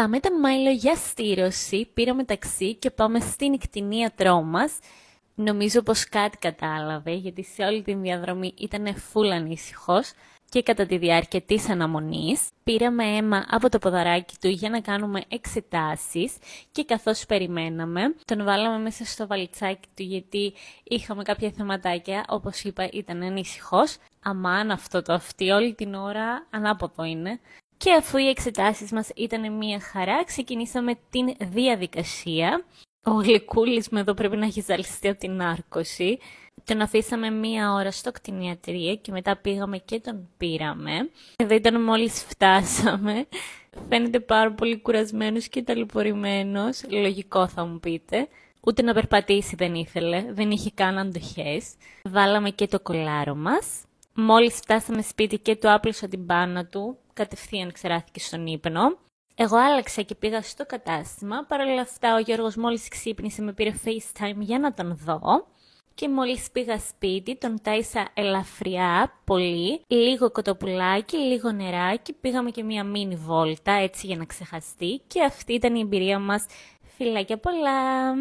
Πάμε τα Μάιλο για στήρωση, πήραμε ταξί και πάμε στην κτηνίατρό μας. Νομίζω πως κάτι κατάλαβε, γιατί σε όλη την διαδρομή ήταν φουλ ανήσυχος και κατά τη διάρκεια της αναμονής πήραμε αίμα από το ποδαράκι του για να κάνουμε εξετάσεις και καθώς περιμέναμε τον βάλαμε μέσα στο βαλιτσάκι του γιατί είχαμε κάποια θεματάκια, όπως είπα ήταν ανήσυχος. Αμάν αυτό το αυτή όλη την ώρα ανάποδο είναι. Και αφού οι εξετάσεις μας ήταν μια χαρά, ξεκινήσαμε την διαδικασία. Ο Γλυκούλης με εδώ πρέπει να έχει ζαλιστεί από την άρκωση. Τον αφήσαμε 1 ώρα στο κτηνιατρίο και μετά πήγαμε και τον πήραμε. Εδώ ήταν μόλις φτάσαμε. Φαίνεται πάρα πολύ κουρασμένος και ταλαιπωρημένος. Λογικό θα μου πείτε. Ούτε να περπατήσει δεν ήθελε, δεν είχε καν αντοχές. Βάλαμε και το κολάρο μας. Μόλις φτάσαμε σπίτι και του άπλωσα την μπάνα του, κατευθείαν ξεράθηκε στον ύπνο. Εγώ άλλαξα και πήγα στο κατάστημα. Παρ' όλα αυτά ο Γιώργος μόλις ξύπνησε με πήρε FaceTime για να τον δω. Και μόλις πήγα σπίτι τον τάισα ελαφριά, πολύ, λίγο κοτοπουλάκι, λίγο νεράκι. Πήγαμε και μία μίνι βόλτα έτσι για να ξεχαστεί και αυτή ήταν η εμπειρία μας. Φιλάκια πολλά!